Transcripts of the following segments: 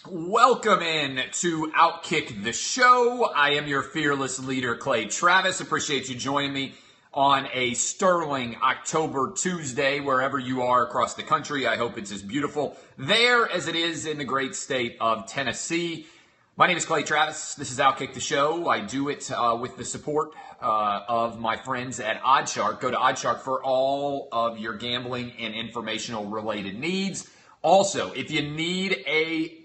Welcome in to Outkick the show. I am your fearless leader, Clay Travis. Appreciate you joining me on a sterling October Tuesday, wherever you are across the country. I hope it's as beautiful there as it is in the great state of Tennessee. My name is Clay Travis. This is Outkick the show. I do it with the support of my friends at Oddshark. Go to Oddshark for all of your gambling and informational related needs. Also, if you need a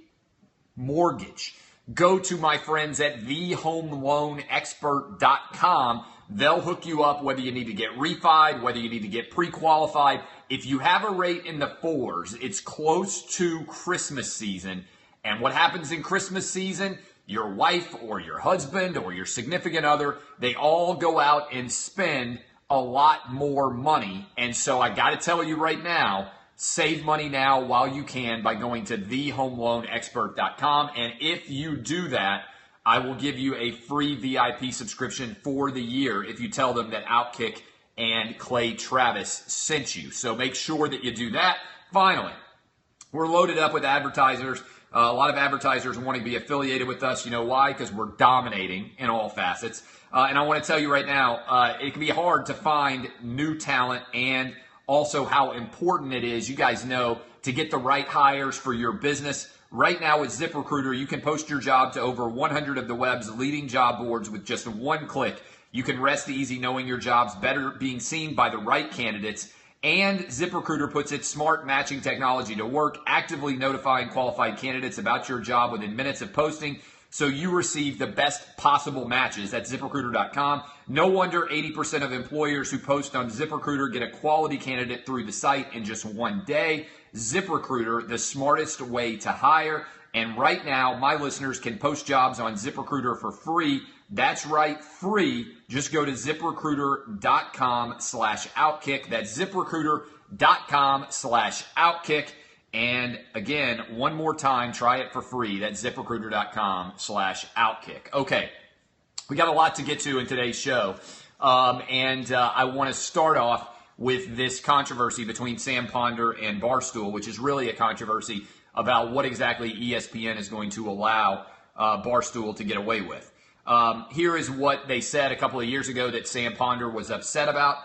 mortgage, go to my friends at thehomeloanexpert.com. They'll hook you up whether you need to get refied, whether you need to get pre-qualified. If you have a rate in the fours, it's close to Christmas season. And what happens in Christmas season? Your wife or your husband or your significant other, they all go out and spend a lot more money. And so I got to tell you right now, save money now while you can by going to thehomeloanexpert.com. And if you do that, I will give you a free VIP subscription for the year if you tell them that Outkick and Clay Travis sent you. So make sure that you do that. Finally, we're loaded up with advertisers. A lot of advertisers wanting to be affiliated with us. You know why? Because we're dominating in all facets. And I want to tell you right now, it can be hard to find new talent and also how important it is, you guys know, to get the right hires for your business. Right now with ZipRecruiter, you can post your job to over 100 of the web's leading job boards with just one click. You can rest easy knowing your job's better being seen by the right candidates. And ZipRecruiter puts its smart matching technology to work, actively notifying qualified candidates about your job within minutes of posting, so you receive the best possible matches at ZipRecruiter.com. No wonder 80% of employers who post on ZipRecruiter get a quality candidate through the site in just one day. ZipRecruiter, the smartest way to hire. And right now, my listeners can post jobs on ZipRecruiter for free. That's right, free. Just go to ZipRecruiter.com/Outkick. That's ZipRecruiter.com/Outkick. And again, one more time, try it for free. That's ZipRecruiter.com/Outkick. Okay, we got a lot to get to in today's show. I want to start off with this controversy between Sam Ponder and Barstool, which is really a controversy about what exactly ESPN is going to allow Barstool to get away with. Here is what they said a couple of years ago that Sam Ponder was upset about.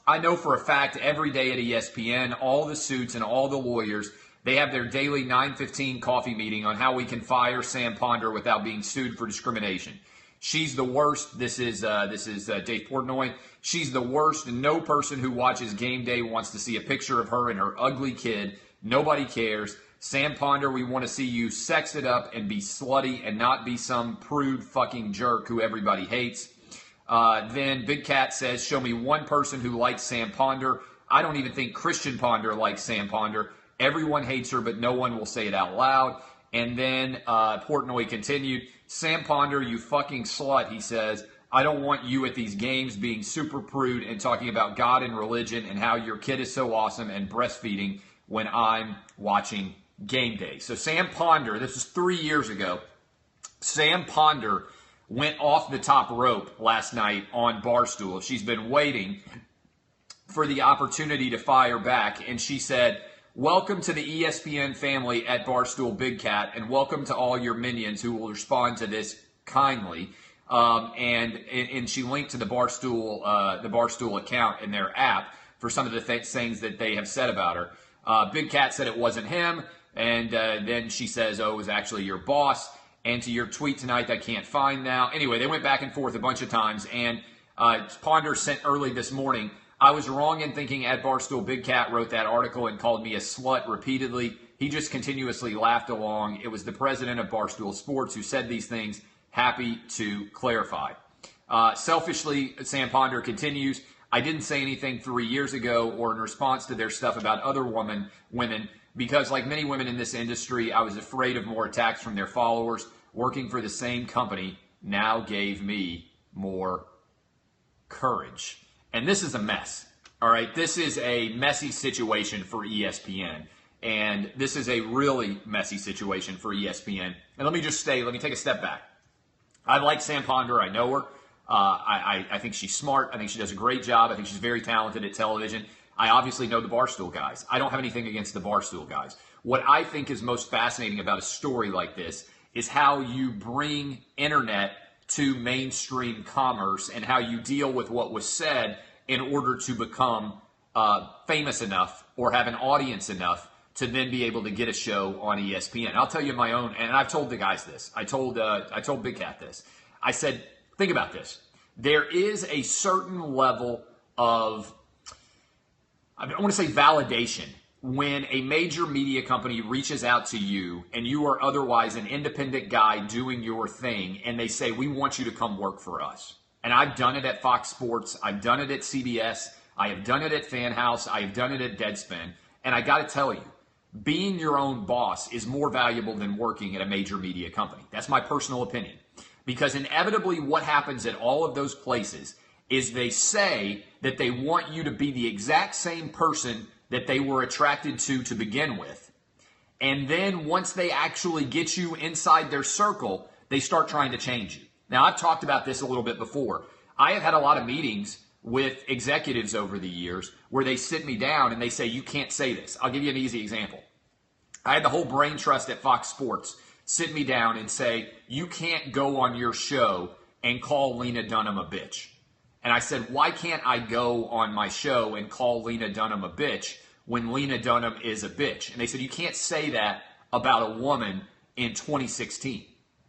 I know for a fact every day at ESPN, all the suits and all the lawyers, they have their daily 9:15 coffee meeting on how we can fire Sam Ponder without being sued for discrimination. She's the worst. This is Dave Portnoy. She's the worst. No person who watches Game Day wants to see a picture of her and her ugly kid. Nobody cares. Sam Ponder, we want to see you sex it up and be slutty and not be some prude fucking jerk who everybody hates. Then Big Cat says, show me one person who likes Sam Ponder. I don't even think Christian Ponder likes Sam Ponder. Everyone hates her, but no one will say it out loud. And then Portnoy continued, Sam Ponder, you fucking slut, he says. I don't want you at these games being super prude and talking about God and religion and how your kid is so awesome and breastfeeding when I'm watching Game Day. So Sam Ponder, this was 3 years ago, Sam Ponder went off the top rope last night on Barstool. She's been waiting for the opportunity to fire back, and she said, welcome to the ESPN family at Barstool, Big Cat, and welcome to all your minions who will respond to this kindly. And she linked to the Barstool account in their app for some of the things that they have said about her. Big Cat said it wasn't him, and then she says, oh, it was actually your boss. And to your tweet tonight, I can't find now. Anyway, they went back and forth a bunch of times, and Ponder sent early this morning, I was wrong in thinking at Barstool Big Cat wrote that article and called me a slut repeatedly. He just continuously laughed along. It was the president of Barstool Sports who said these things. Happy to clarify. Selfishly, Sam Ponder continues, I didn't say anything 3 years ago or in response to their stuff about other women because like many women in this industry, I was afraid of more attacks from their followers. Working for the same company now gave me more courage. And this is a mess. All right, this is a messy situation for ESPN. And this is a really messy situation for ESPN. And let me take a step back. I like Sam Ponder. I know her. I think she's smart. I think she does a great job. I think she's very talented at television. I obviously know the Barstool guys. I don't have anything against the Barstool guys. What I think is most fascinating about a story like this is how you bring internet to mainstream commerce and how you deal with what was said in order to become famous enough or have an audience enough to then be able to get a show on ESPN. I'll tell you my own, and I've told the guys this. I told Big Cat this. I said, think about this. There is a certain level of, I want to say, validation when a major media company reaches out to you and you are otherwise an independent guy doing your thing, and they say, we want you to come work for us. And I've done it at Fox Sports. I've done it at CBS. I have done it at Fan House. I have done it at Deadspin. And I got to tell you, being your own boss is more valuable than working at a major media company. That's my personal opinion. Because inevitably what happens at all of those places is they say that they want you to be the exact same person that they were attracted to begin with. And then once they actually get you inside their circle, they start trying to change you. Now, I've talked about this a little bit before. I have had a lot of meetings with executives over the years where they sit me down and they say, you can't say this. I'll give you an easy example. I had the whole brain trust at Fox Sports sit me down and say, you can't go on your show and call Lena Dunham a bitch. And I said, why can't I go on my show and call Lena Dunham a bitch when Lena Dunham is a bitch? And they said, you can't say that about a woman in 2016.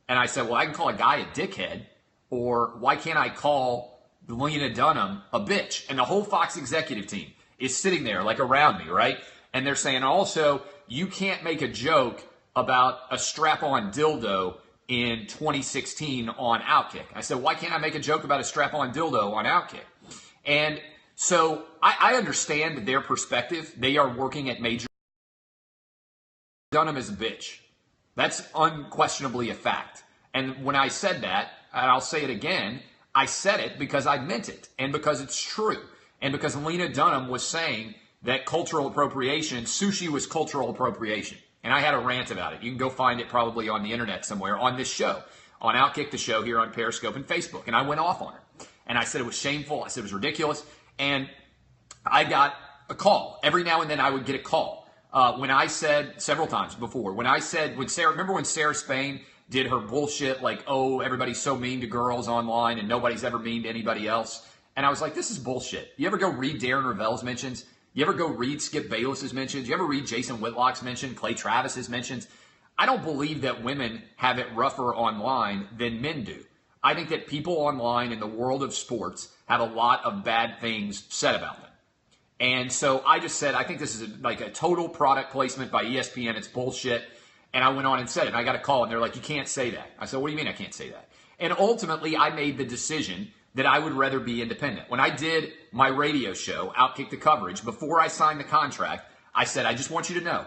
And I said, well, I can call a guy a dickhead, or why can't I call Lena Dunham a bitch? And the whole Fox executive team is sitting there like around me, right? And they're saying also, you can't make a joke about a strap-on dildo in 2016 on Outkick. I said, why can't I make a joke about a strap-on dildo on Outkick? And so I understand their perspective. They are working at major. Dunham is a bitch. That's unquestionably a fact. And when I said that, and I'll say it again, I said it because I meant it and because it's true. And because Lena Dunham was saying that cultural appropriation, sushi was cultural appropriation. And I had a rant about it. You can go find it probably on the internet somewhere on this show, on Outkick the Show here on Periscope and Facebook. And I went off on her. And I said it was shameful. I said it was ridiculous. And I got a call. Every now and then I would get a call. When I said several times before, remember when Sarah Spain did her bullshit like, oh, everybody's so mean to girls online and nobody's ever mean to anybody else. And I was like, this is bullshit. You ever go read Darren Ravel's mentions? You ever go read Skip Bayless's mentions? You ever read Jason Whitlock's mention, Clay Travis's mentions? I don't believe that women have it rougher online than men do. I think that people online in the world of sports have a lot of bad things said about them. And so I just said, I think this is like a total product placement by ESPN. It's bullshit. And I went on and said it. And I got a call and they're like, you can't say that. I said, what do you mean I can't say that? And ultimately, I made the decision that I would rather be independent. When I did my radio show, Outkick the Coverage, before I signed the contract, I said, I just want you to know,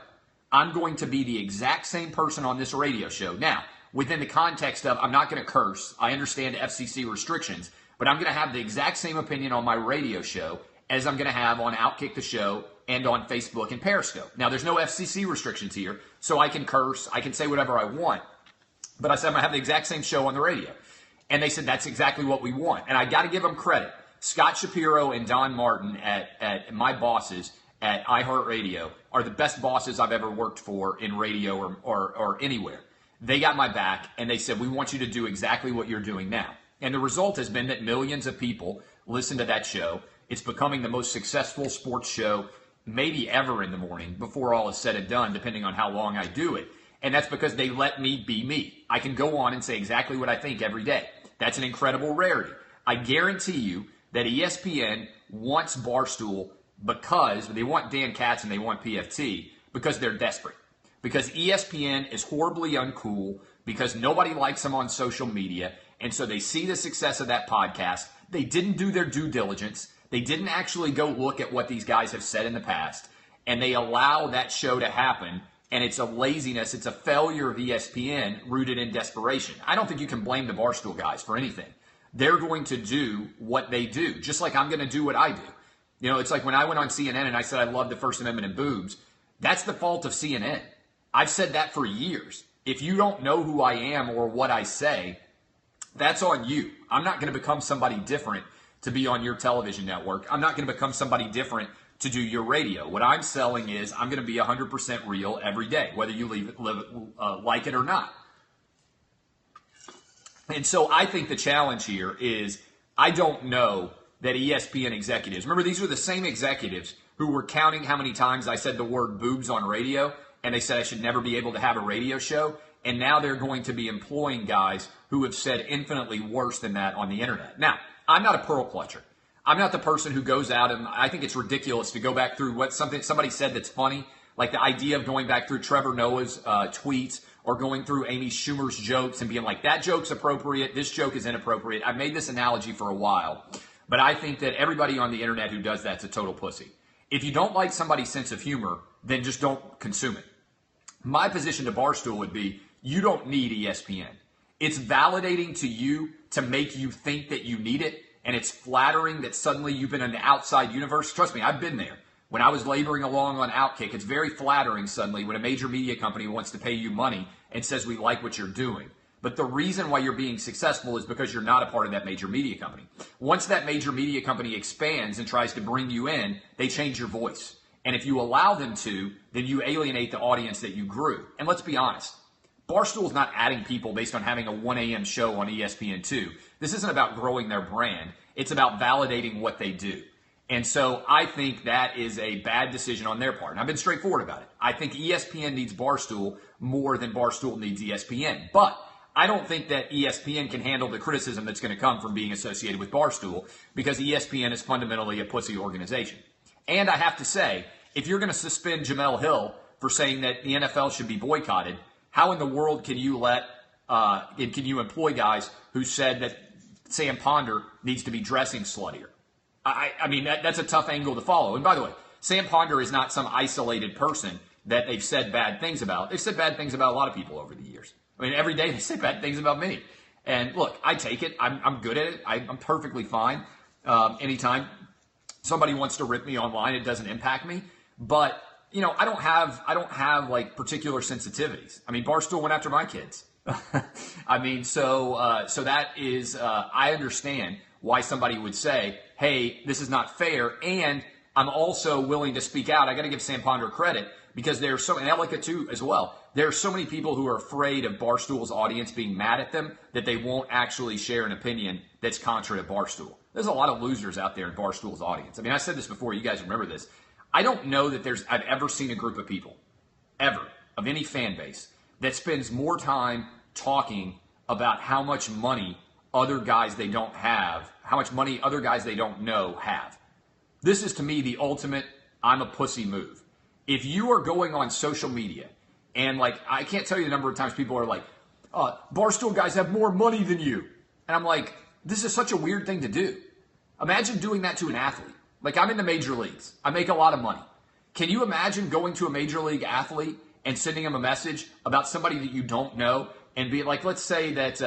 I'm going to be the exact same person on this radio show. Now, within the context of, I'm not going to curse. I understand FCC restrictions, but I'm going to have the exact same opinion on my radio show as I'm going to have on Outkick the Show and on Facebook and Periscope. Now, there's no FCC restrictions here, so I can curse. I can say whatever I want. But I said, I'm going to have the exact same show on the radio. And they said, that's exactly what we want. And I got to give them credit. Scott Shapiro and Don Martin at my bosses at iHeartRadio are the best bosses I've ever worked for in radio or anywhere. They got my back, and they said, we want you to do exactly what you're doing now. And the result has been that millions of people listen to that show. It's becoming the most successful sports show maybe ever in the morning before all is said and done, depending on how long I do it. And that's because they let me be me. I can go on and say exactly what I think every day. That's an incredible rarity. I guarantee you that ESPN wants Barstool because they want Dan Katz and they want PFT because they're desperate. Because ESPN is horribly uncool, because nobody likes them on social media, and so they see the success of that podcast. They didn't do their due diligence. They didn't actually go look at what these guys have said in the past, and they allow that show to happen. And it's a laziness, it's a failure of ESPN rooted in desperation. I don't think you can blame the Barstool guys for anything. They're going to do what they do, just like I'm going to do what I do. You know, it's like when I went on CNN and I said I love the First Amendment and boobs, that's the fault of CNN. I've said that for years. If you don't know who I am or what I say, that's on you. I'm not going to become somebody different to be on your television network. I'm not going to become somebody different to do your radio. What I'm selling is I'm going to be 100% real every day, whether you like it or not. And so I think the challenge here is I don't know that ESPN executives, remember these are the same executives who were counting how many times I said the word boobs on radio, and they said I should never be able to have a radio show, and now they're going to be employing guys who have said infinitely worse than that on the internet. Now, I'm not a pearl clutcher. I'm not the person who goes out and I think it's ridiculous to go back through what somebody said that's funny, like the idea of going back through Trevor Noah's tweets or going through Amy Schumer's jokes and being like, that joke's appropriate, this joke is inappropriate. I've made this analogy for a while, but I think that everybody on the internet who does that's a total pussy. If you don't like somebody's sense of humor, then just don't consume it. My position to Barstool would be, you don't need ESPN. It's validating to you to make you think that you need it, and it's flattering that suddenly you've been in the outside universe. Trust me, I've been there. When I was laboring along on Outkick, it's very flattering suddenly when a major media company wants to pay you money and says, we like what you're doing. But the reason why you're being successful is because you're not a part of that major media company. Once that major media company expands and tries to bring you in, they change your voice. And if you allow them to, then you alienate the audience that you grew. And let's be honest, Barstool's not adding people based on having a 1 a.m. show on ESPN2. This isn't about growing their brand. It's about validating what they do. And so I think that is a bad decision on their part. And I've been straightforward about it. I think ESPN needs Barstool more than Barstool needs ESPN. But I don't think that ESPN can handle the criticism that's going to come from being associated with Barstool because ESPN is fundamentally a pussy organization. And I have to say, if you're going to suspend Jamel Hill for saying that the NFL should be boycotted, how in the world can you employ guys who said that Sam Ponder needs to be dressing sluttier? I mean, that's a tough angle to follow. And by the way, Sam Ponder is not some isolated person that they've said bad things about. They've said bad things about a lot of people over the years. I mean, every day they say bad things about me. And look, I take it. I'm good at it. I'm perfectly fine. Anytime somebody wants to rip me online, it doesn't impact me. But you know, I don't have like particular sensitivities. I mean, Barstool went after my kids. I mean, so that is, I understand why somebody would say, hey, this is not fair. And I'm also willing to speak out. I got to give Sam Ponder credit because there's so, and Elika too as well. There are so many people who are afraid of Barstool's audience being mad at them that they won't actually share an opinion that's contrary to Barstool. There's a lot of losers out there in Barstool's audience. I mean, I said this before. You guys remember this. I don't know that I've ever seen a group of people, ever, of any fan base, that spends more time talking about how much money other guys they don't have, how much money other guys they don't know have. This is, to me, the ultimate I'm a pussy move. If you are going on social media, and like, I can't tell you the number of times people are like, Barstool guys have more money than you. And I'm like, this is such a weird thing to do. Imagine doing that to an athlete. Like, I'm in the major leagues. I make a lot of money. Can you imagine going to a major league athlete and sending him a message about somebody that you don't know and be like, let's say that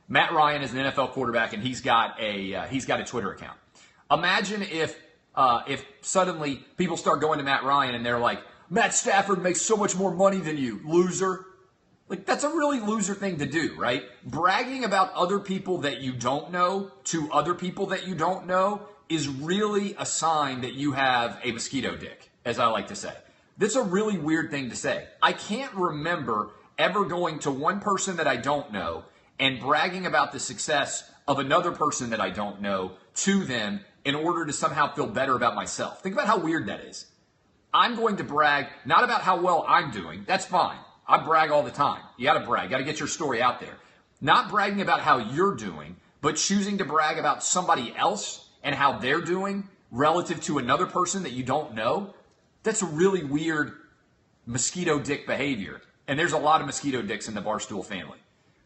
Matt Ryan is an NFL quarterback and he's got a Twitter account. Imagine if suddenly people start going to Matt Ryan and they're like, Matt Stafford makes so much more money than you, loser. Like, that's a really loser thing to do, right? Bragging about other people that you don't know to other people that you don't know is really a sign that you have a mosquito dick, as I like to say. That's a really weird thing to say. I can't remember ever going to one person that I don't know and bragging about the success of another person that I don't know to them in order to somehow feel better about myself. Think about how weird that is. I'm going to brag not about how well I'm doing. That's fine. I brag all the time. You got to brag. Got to get your story out there. Not bragging about how you're doing, but choosing to brag about somebody else and how they're doing relative to another person that you don't know. That's a really weird mosquito dick behavior. And there's a lot of mosquito dicks in the Barstool family.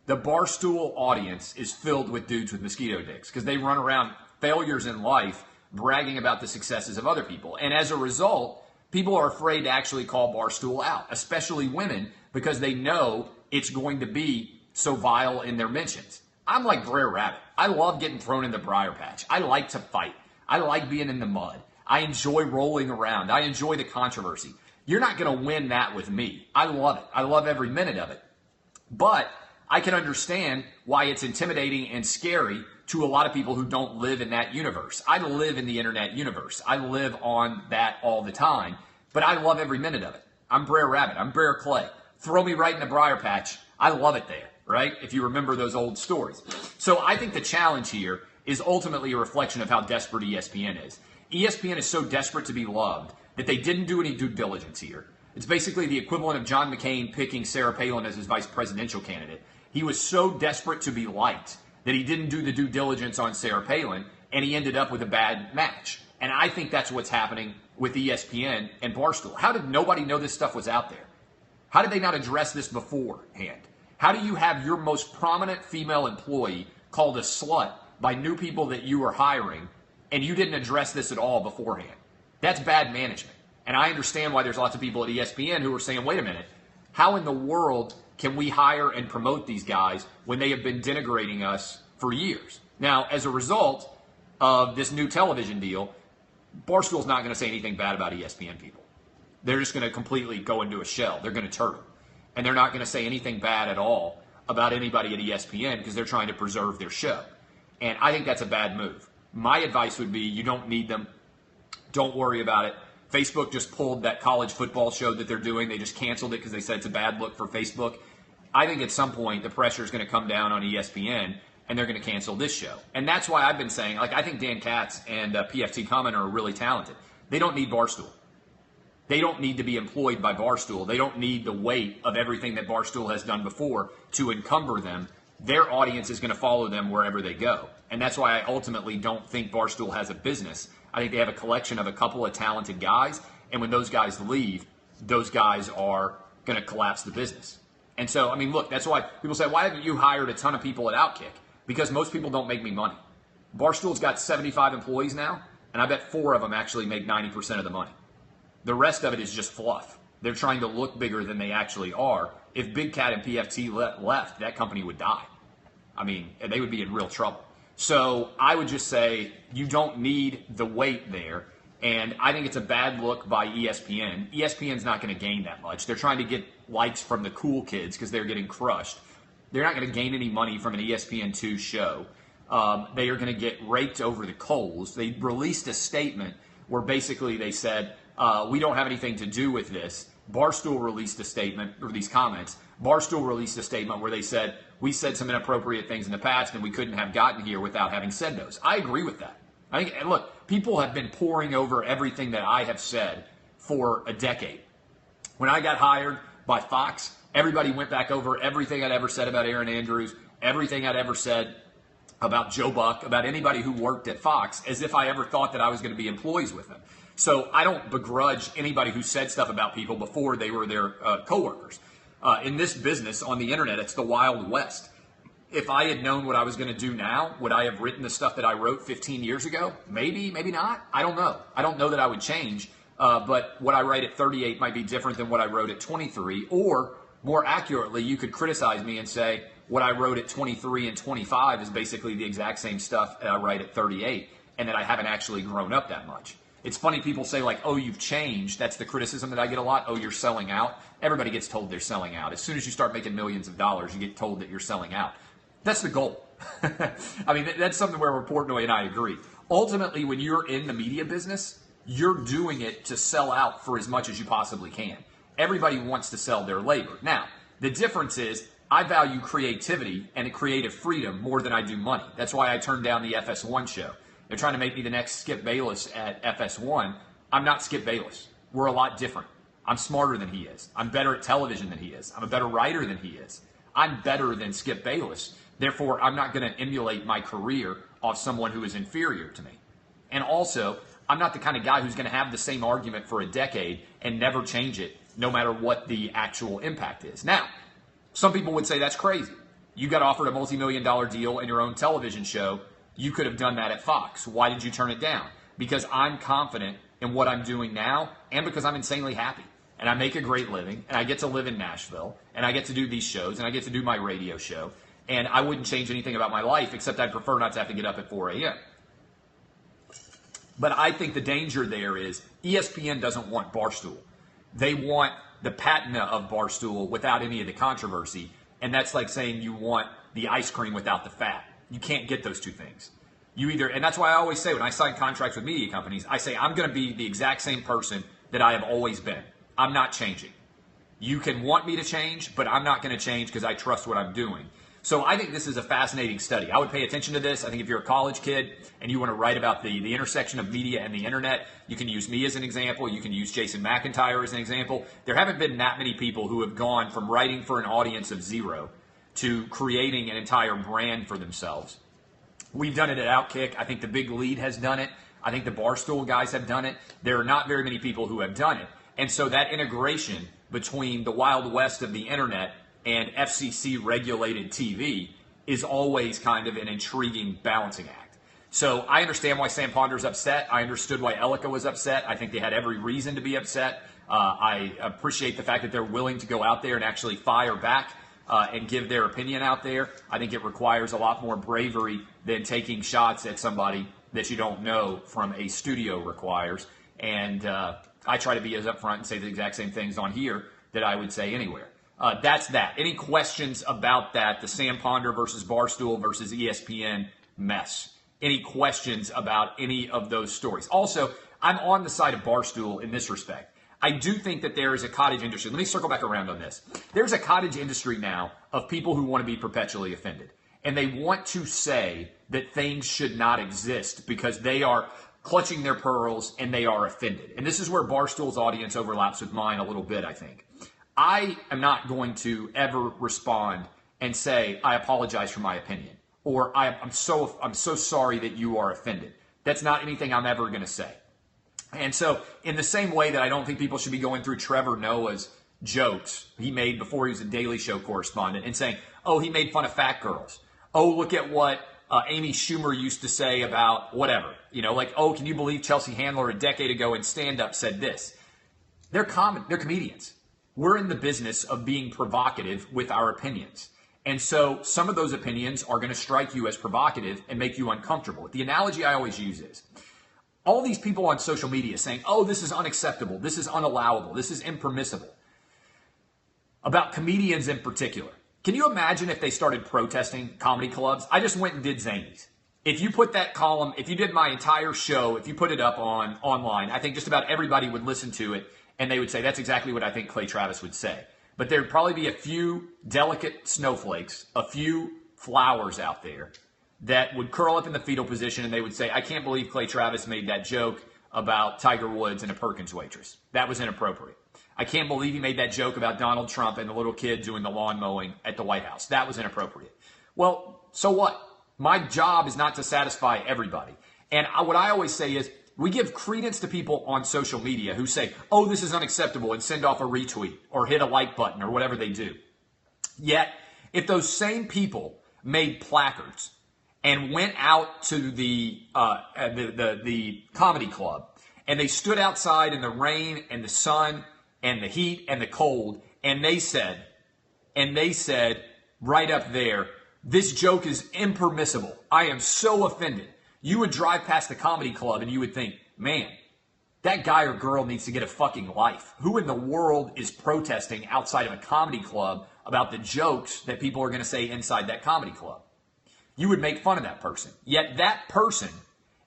The Barstool audience is filled with dudes with mosquito dicks because they run around failures in life bragging about the successes of other people. And as a result, people are afraid to actually call Barstool out, especially women, because they know it's going to be so vile in their mentions. I'm like Brer Rabbit. I love getting thrown in the briar patch. I like to fight. I like being in the mud. I enjoy rolling around. I enjoy the controversy. You're not going to win that with me. I love it. I love every minute of it. But I can understand why it's intimidating and scary to a lot of people who don't live in that universe. I live in the internet universe. I live on that all the time, but I love every minute of it. I'm Brer Rabbit. I'm Brer Clay. Throw me right in the briar patch. I love it there, right? If you remember those old stories. So I think the challenge here is ultimately a reflection of how desperate ESPN is. ESPN is so desperate to be loved that they didn't do any due diligence here. It's basically the equivalent of John McCain picking Sarah Palin as his vice presidential candidate. He was so desperate to be liked that he didn't do the due diligence on Sarah Palin, and he ended up with a bad match. And I think that's what's happening with ESPN and Barstool. How did nobody know this stuff was out there? How did they not address this beforehand? How do you have your most prominent female employee called a slut by new people that you are hiring, and you didn't address this at all beforehand? That's bad management. And I understand why there's lots of people at ESPN who are saying, wait a minute, how in the world can we hire and promote these guys when they have been denigrating us for years? Now, as a result of this new television deal, Barstool's not going to say anything bad about ESPN people. They're just going to completely go into a shell. They're going to turtle. And they're not going to say anything bad at all about anybody at ESPN because they're trying to preserve their show. And I think that's a bad move. My advice would be you don't need them. Don't worry about it. Facebook just pulled that college football show that they're doing. They just canceled it because they said it's a bad look for Facebook. I think at some point the pressure is going to come down on ESPN and they're going to cancel this show. And that's why I've been saying, like, I think Dan Katz and PFT Commenter are really talented. They don't need Barstool. They don't need to be employed by Barstool. They don't need the weight of everything that Barstool has done before to encumber them. Their audience is going to follow them wherever they go. And that's why I ultimately don't think Barstool has a business. I think they have a collection of a couple of talented guys, and when those guys leave, those guys are going to collapse the business. And so, I mean, look, that's why people say, why haven't you hired a ton of people at Outkick? Because most people don't make me money. Barstool's got 75 employees now, and I bet 4 of them actually make 90% of the money. The rest of it is just fluff. They're trying to look bigger than they actually are. If Big Cat and PFT left, that company would die. I mean, they would be in real trouble. So I would just say you don't need the weight there. And I think it's a bad look by ESPN. ESPN's not going to gain that much. They're trying to get likes from the cool kids because they're getting crushed. They're not going to gain any money from an ESPN2 show. They are going to get raked over the coals. They released a statement where basically they said, we don't have anything to do with this. Barstool released a statement, or these comments. Barstool released a statement where they said, we said some inappropriate things in the past and we couldn't have gotten here without having said those. I agree with that. I think, and look, people have been poring over everything that I have said for a decade. When I got hired by Fox, everybody went back over everything I'd ever said about Aaron Andrews, everything I'd ever said about Joe Buck, about anybody who worked at Fox, as if I ever thought that I was going to be employees with them. So I don't begrudge anybody who said stuff about people before they were their coworkers. In this business, on the internet, it's the Wild West. If I had known what I was going to do now, would I have written the stuff that I wrote 15 years ago? Maybe, maybe not. I don't know. I don't know that I would change. But what I write at 38 might be different than what I wrote at 23. Or, more accurately, you could criticize me and say what I wrote at 23 and 25 is basically the exact same stuff that I write at 38, and that I haven't actually grown up that much. It's funny, people say, like, oh, you've changed. That's the criticism that I get a lot. Oh, you're selling out. Everybody gets told they're selling out. As soon as you start making millions of dollars, you get told that you're selling out. That's the goal. I mean, that's something where Portnoy and I agree. Ultimately, when you're in the media business, you're doing it to sell out for as much as you possibly can. Everybody wants to sell their labor. Now, the difference is I value creativity and creative freedom more than I do money. That's why I turned down the FS1 show. They're trying to make me the next Skip Bayless at FS1. I'm not Skip Bayless. We're a lot different. I'm smarter than he is. I'm better at television than he is. I'm a better writer than he is. I'm better than Skip Bayless. Therefore, I'm not going to emulate my career off someone who is inferior to me. And also, I'm not the kind of guy who's going to have the same argument for a decade and never change it, no matter what the actual impact is. Now, some people would say that's crazy. You got offered a multi-million-dollar deal in your own television show. You could have done that at Fox. Why did you turn it down? Because I'm confident in what I'm doing now, and because I'm insanely happy. And I make a great living, and I get to live in Nashville, and I get to do these shows, and I get to do my radio show. And I wouldn't change anything about my life, except I'd prefer not to have to get up at 4 a.m. But I think the danger there is ESPN doesn't want Barstool. They want the patina of Barstool without any of the controversy. And that's like saying you want the ice cream without the fat. You can't get those two things. And that's why I always say when I sign contracts with media companies, I say I'm going to be the exact same person that I have always been. I'm not changing. You can want me to change, but I'm not going to change because I trust what I'm doing. So I think this is a fascinating study. I would pay attention to this. I think if you're a college kid and you want to write about the intersection of media and the internet, you can use me as an example. You can use Jason McIntyre as an example. There haven't been that many people who have gone from writing for an audience of 0 to creating an entire brand for themselves. We've done it at Outkick. I think the Big Lead has done it. I think the Barstool guys have done it. There are not very many people who have done it. And so that integration between the Wild West of the internet and FCC-regulated TV is always kind of an intriguing balancing act. So I understand why Sam Ponder's upset. I understood why Elika was upset. I think they had every reason to be upset. I appreciate the fact that they're willing to go out there and actually fire back and give their opinion out there. I think it requires a lot more bravery than taking shots at somebody that you don't know from a studio requires. And I try to be as upfront and say the exact same things on here that I would say anywhere. That's that. Any questions about that, the Sam Ponder versus Barstool versus ESPN mess? Any questions about any of those stories? Also, I'm on the side of Barstool in this respect. I do think that there is a cottage industry. Let me circle back around on this. There's a cottage industry now of people who want to be perpetually offended. And they want to say that things should not exist because they are clutching their pearls and they are offended. And this is where Barstool's audience overlaps with mine a little bit, I think. I am not going to ever respond and say, I apologize for my opinion, or I'm so sorry that you are offended. That's not anything I'm ever going to say. And so in the same way that I don't think people should be going through Trevor Noah's jokes he made before he was a Daily Show correspondent and saying, oh, he made fun of fat girls. Oh, look at what Amy Schumer used to say about whatever. Like, oh, can you believe Chelsea Handler a decade ago in stand-up said this? They're comedians. We're in the business of being provocative with our opinions. And so some of those opinions are going to strike you as provocative and make you uncomfortable. The analogy I always use is all these people on social media saying, oh, this is unacceptable, this is unallowable, this is impermissible, about comedians in particular. Can you imagine if they started protesting comedy clubs? I just went and did Zanies. If you put that column, if you did my entire show, if you put it up online, I think just about everybody would listen to it and they would say, that's exactly what I think Clay Travis would say. But there'd probably be a few delicate snowflakes, a few flowers out there that would curl up in the fetal position and they would say, I can't believe Clay Travis made that joke about Tiger Woods and a Perkins waitress. That was inappropriate. I can't believe he made that joke about Donald Trump and the little kid doing the lawn mowing at the White House. That was inappropriate. Well, so what? My job is not to satisfy everybody. And what I always say is, we give credence to people on social media who say, oh, this is unacceptable, and send off a retweet or hit a like button or whatever they do. Yet, if those same people made placards and went out to the comedy club and they stood outside in the rain and the sun and the heat and the cold and they said right up there, this joke is impermissible. I am so offended. You would drive past the comedy club and you would think, man, that guy or girl needs to get a fucking life. Who in the world is protesting outside of a comedy club about the jokes that people are going to say inside that comedy club? You would make fun of that person. Yet that person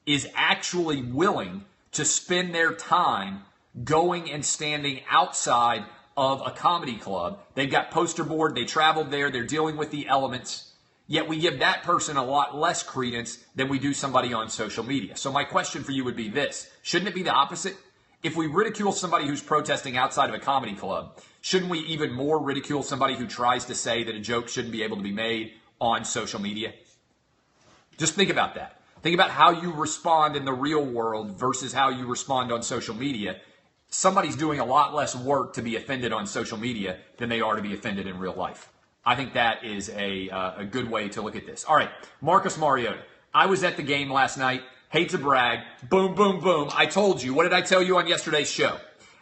is actually willing to spend their time going and standing outside of a comedy club. They've got poster board. They traveled there. They're dealing with the elements. Yet we give that person a lot less credence than we do somebody on social media. So my question for you would be this. Shouldn't it be the opposite? If we ridicule somebody who's protesting outside of a comedy club, shouldn't we even more ridicule somebody who tries to say that a joke shouldn't be able to be made on social media? Just think about that. Think about how you respond in the real world versus how you respond on social media. Somebody's doing a lot less work to be offended on social media than they are to be offended in real life. I think that is a good way to look at this. All right, Marcus Mariota. I was at the game last night. Hate to brag. Boom, boom, boom. I told you. What did I tell you on yesterday's show?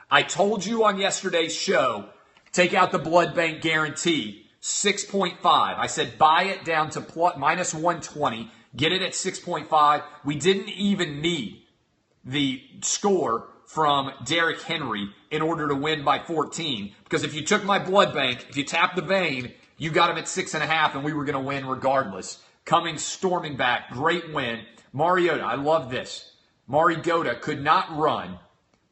I told you on yesterday's show, take out the blood bank guarantee, 6.5. I said buy it down to minus 120. Get it at 6.5. We didn't even need the score from Derrick Henry in order to win by 14. Because if you took my blood bank, if you tapped the vein, You got him at 6.5, and we were going to win regardless. Coming storming back, great win. Mariota, I love this. Mariota could not run,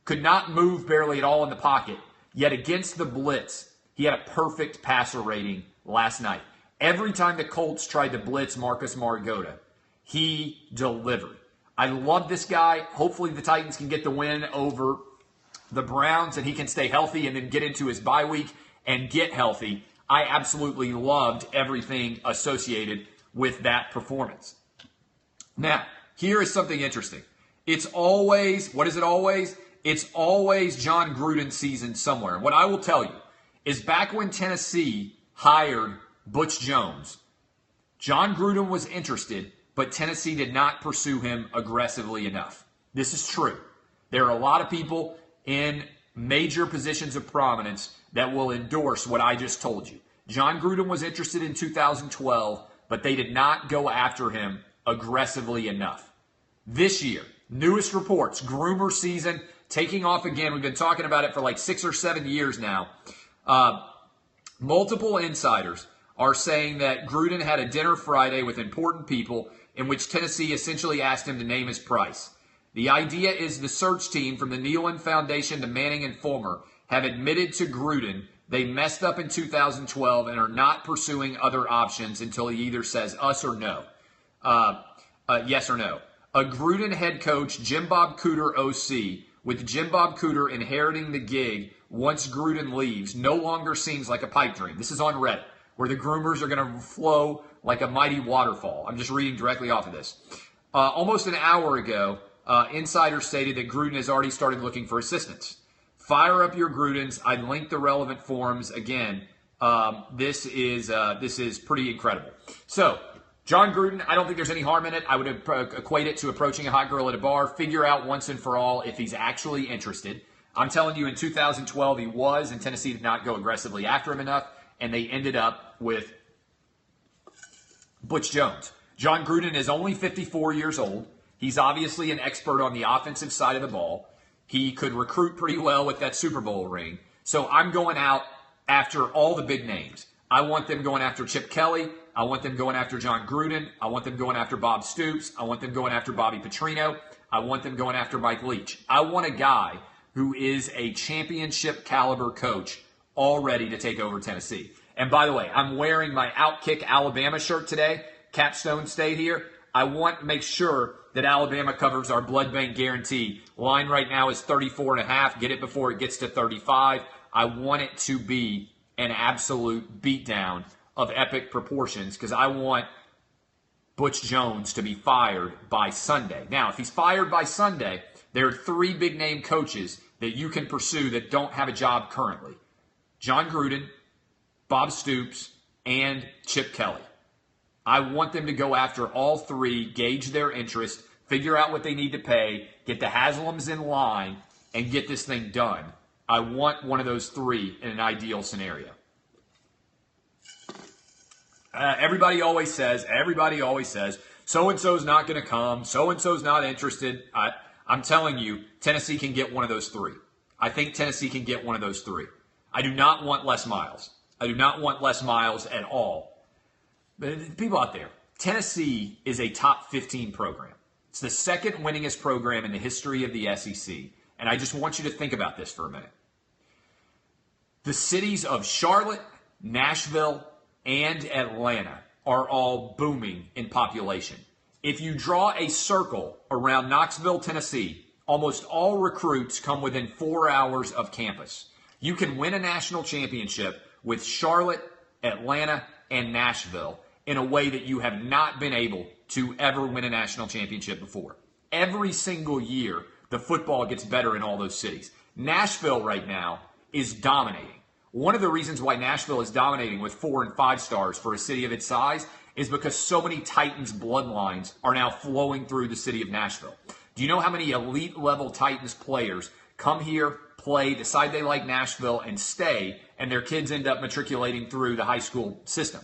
could not move barely at all in the pocket, yet against the blitz, he had a perfect passer rating last night. Every time the Colts tried to blitz Marcus Mariota, he delivered. I love this guy. Hopefully the Titans can get the win over the Browns and he can stay healthy and then get into his bye week and get healthy. I absolutely loved everything associated with that performance. Now, here is something interesting. It's always, what is it always? It's always Jon Gruden season somewhere. And what I will tell you is back when Tennessee hired Butch Jones, Jon Gruden was interested, but Tennessee did not pursue him aggressively enough. This is true. There are a lot of people in major positions of prominence that will endorse what I just told you. Jon Gruden was interested in 2012, but they did not go after him aggressively enough. This year, newest reports, groomer season, taking off again. We've been talking about it for like 6 or 7 years now. Multiple insiders are saying that Gruden had a dinner Friday with important people in which Tennessee essentially asked him to name his price. The idea is the search team from the Nealon Foundation to Manning and Fulmer have admitted to Gruden they messed up in 2012 and are not pursuing other options until he either says us or no. Yes or no. A Gruden head coach, Jim Bob Cooter OC, with Jim Bob Cooter inheriting the gig once Gruden leaves, no longer seems like a pipe dream. This is on Reddit, where the groomers are going to flow like a mighty waterfall. I'm just reading directly off of this. Almost an hour ago, insiders stated that Gruden has already started looking for assistants. Fire up your Grudens. I linked the relevant forums again. This is pretty incredible. So, Jon Gruden, I don't think there's any harm in it. I would equate it to approaching a hot girl at a bar. Figure out once and for all if he's actually interested. I'm telling you, in 2012 he was, and Tennessee did not go aggressively after him enough, and they ended up with Butch Jones. Jon Gruden is only 54 years old. He's obviously an expert on the offensive side of the ball. He could recruit pretty well with that Super Bowl ring. So I'm going out after all the big names. I want them going after Chip Kelly. I want them going after Jon Gruden. I want them going after Bob Stoops. I want them going after Bobby Petrino. I want them going after Mike Leach. I want a guy who is a championship caliber coach all ready to take over Tennessee. And by the way, I'm wearing my Outkick Alabama shirt today. Capstone State here. I want to make sure that Alabama covers our blood bank guarantee. Line right now is 34.5. Get it before it gets to 35. I want it to be an absolute beatdown of epic proportions because I want Butch Jones to be fired by Sunday. Now, if he's fired by Sunday, there are 3 big-name coaches that you can pursue that don't have a job currently. Jon Gruden, Bob Stoops, and Chip Kelly. I want them to go after all 3, gauge their interest, figure out what they need to pay, get the Haslams in line, and get this thing done. I want one of those 3 in an ideal scenario. Everybody always says, so-and-so's not going to come, so-and-so's not interested. I'm telling you, Tennessee can get one of those 3. I think Tennessee can get one of those 3. I do not want Les Miles. I do not want Les Miles at all. But people out there, Tennessee is a top 15 program. It's the second winningest program in the history of the SEC. And I just want you to think about this for a minute. The cities of Charlotte, Nashville, and Atlanta are all booming in population. If you draw a circle around Knoxville, Tennessee, almost all recruits come within 4 hours of campus. You can win a national championship with Charlotte, Atlanta, and Nashville in a way that you have not been able to ever win a national championship before. Every single year, the football gets better in all those cities. Nashville right now is dominating. One of the reasons why Nashville is dominating with 4 and 5 stars for a city of its size is because so many Titans bloodlines are now flowing through the city of Nashville. Do you know how many elite level Titans players come here, play, decide they like Nashville, and stay, and their kids end up matriculating through the high school system?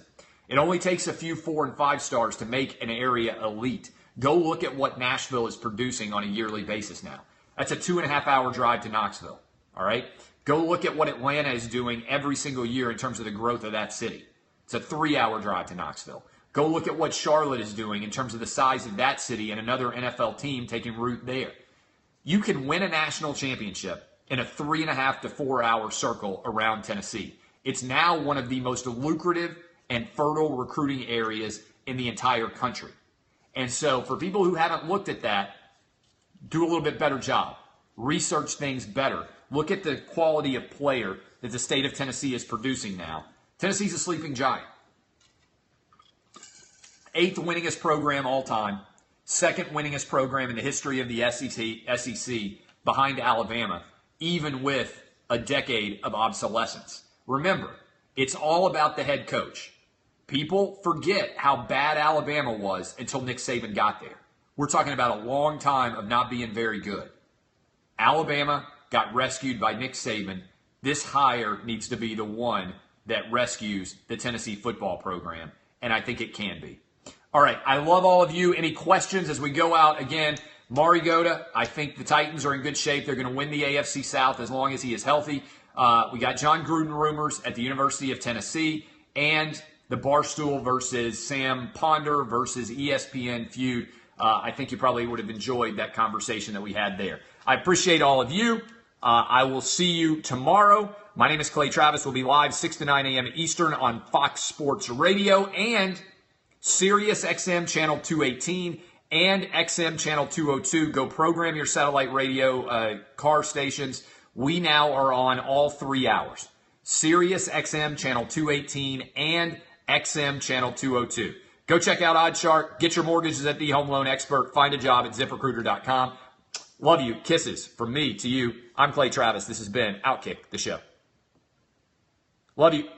It only takes a few 4 and 5 stars to make an area elite. Go look at what Nashville is producing on a yearly basis now. That's a 2.5-hour drive to Knoxville. All right? Go look at what Atlanta is doing every single year in terms of the growth of that city. It's a 3-hour drive to Knoxville. Go look at what Charlotte is doing in terms of the size of that city and another NFL team taking root there. You can win a national championship in a 3.5 to 4 hour circle around Tennessee. It's now one of the most lucrative and fertile recruiting areas in the entire country. And so for people who haven't looked at that, do a little bit better job. Research things better. Look at the quality of player that the state of Tennessee is producing now. Tennessee's a sleeping giant. 8th winningest program all time. 2nd winningest program in the history of the SEC behind Alabama, even with a decade of obsolescence. Remember, it's all about the head coach. People forget how bad Alabama was until Nick Saban got there. We're talking about a long time of not being very good. Alabama got rescued by Nick Saban. This hire needs to be the one that rescues the Tennessee football program, and I think it can be. All right, I love all of you. Any questions as we go out? Again, Mariota, I think the Titans are in good shape. They're going to win the AFC South as long as he is healthy. We got Jon Gruden rumors at the University of Tennessee, and the Barstool versus Sam Ponder versus ESPN feud. I think you probably would have enjoyed that conversation that we had there. I appreciate all of you. I will see you tomorrow. My name is Clay Travis. We'll be live 6 to 9 a.m. Eastern on Fox Sports Radio and Sirius XM Channel 218 and XM Channel 202. Go program your satellite radio car stations. We now are on all 3 hours. Sirius XM Channel 218 and XM Channel 202. Go check out OddsShark. Get your mortgages at the Home Loan Expert. Find a job at ZipRecruiter.com. Love you. Kisses from me to you. I'm Clay Travis. This has been Outkick, the show. Love you.